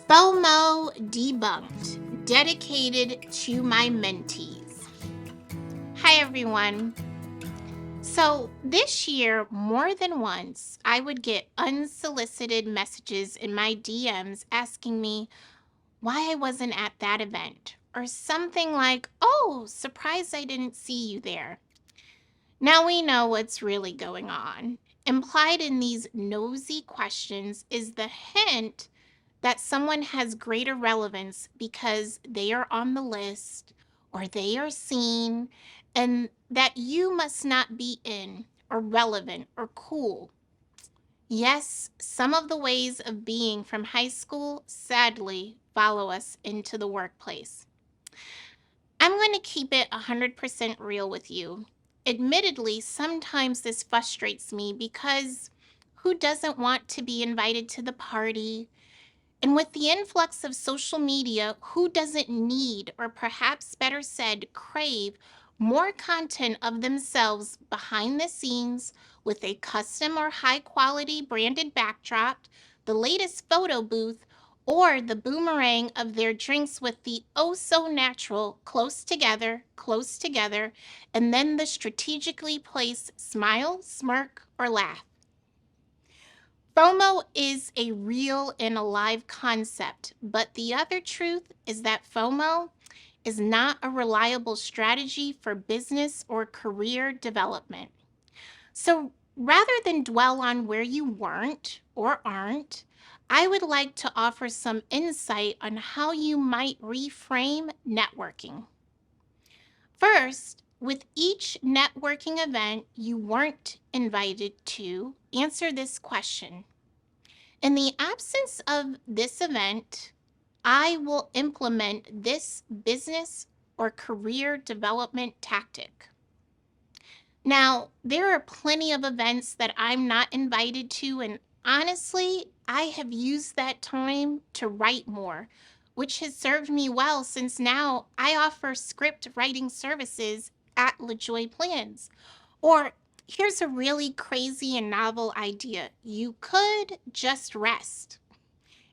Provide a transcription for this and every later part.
FOMO Debunked, dedicated to my mentees. Hi, everyone. So, this year, more than once, I would get unsolicited messages in my DMs asking me why I wasn't at that event, or something like, "Oh, surprised I didn't see you there." Now we know what's really going on. Implied in these nosy questions is the hint that someone has greater relevance because they are on the list or they are seen, and that you must not be in or relevant or cool. Yes, some of the ways of being from high school sadly follow us into the workplace. I'm going to keep it 100% real with you. Admittedly, sometimes this frustrates me because who doesn't want to be invited to the party? And with the influx of social media, who doesn't need, or perhaps better said, crave more content of themselves behind the scenes with a custom or high quality branded backdrop, the latest photo booth, or the boomerang of their drinks with the oh so natural close together, and then the strategically placed smile, smirk, or laugh? FOMO is a real and alive concept, but the other truth is that FOMO is not a reliable strategy for business or career development. So rather than dwell on where you weren't or aren't, I would like to offer some insight on how you might reframe networking. First, with each networking event you weren't invited to, answer this question: in the absence of this event, I will implement this business or career development tactic. Now, there are plenty of events that I'm not invited to, and honestly, I have used that time to write more, which has served me well since now I offer script writing services at LaJoy Plans. Or here's a really crazy and novel idea: you could just rest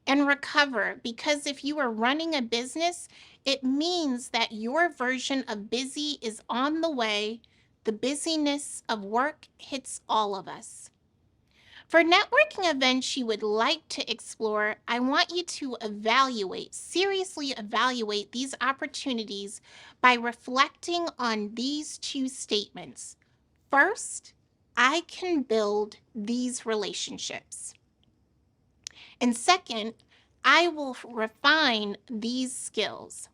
and recover, because if you are running a business, it means that your version of busy is on the way. The busyness of work hits all of us. For networking events you would like to explore, I want you to seriously evaluate these opportunities by reflecting on these two statements. First, I can build these relationships. And second, I will refine these skills.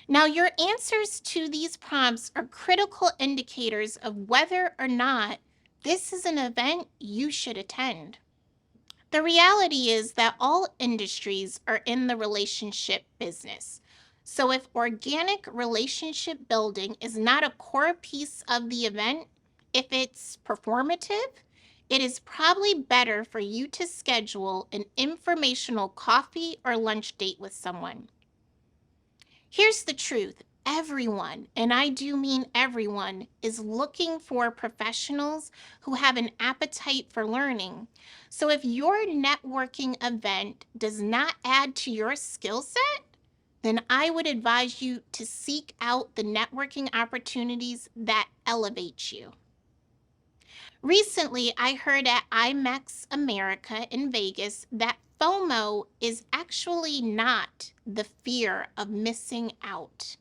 Now, your answers to these prompts are critical indicators of whether or not this is an event you should attend. The reality is that all industries are in the relationship business. So, if organic relationship building is not a core piece of the event, if it's performative, it is probably better for you to schedule an informational coffee or lunch date with someone. Here's the truth: everyone, and I do mean everyone, is looking for professionals who have an appetite for learning. So if your networking event does not add to your skill set, then I would advise you to seek out the networking opportunities that elevate you. Recently, I heard at IMEX America in Vegas that FOMO is actually not the fear of missing out,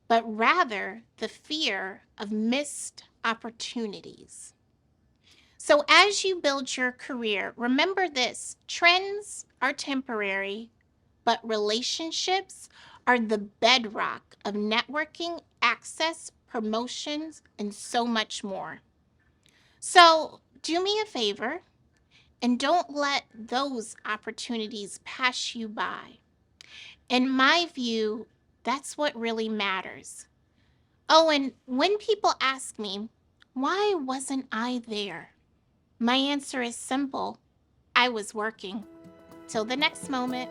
but rather the fear of missed opportunities. So, as you build your career, remember this: trends are temporary, but relationships are the bedrock of networking, access, promotions, and so much more. So, do me a favor and don't let those opportunities pass you by. In my view, that's what really matters. Oh, and when people ask me, why wasn't I there? My answer is simple: I was working. Till the next moment.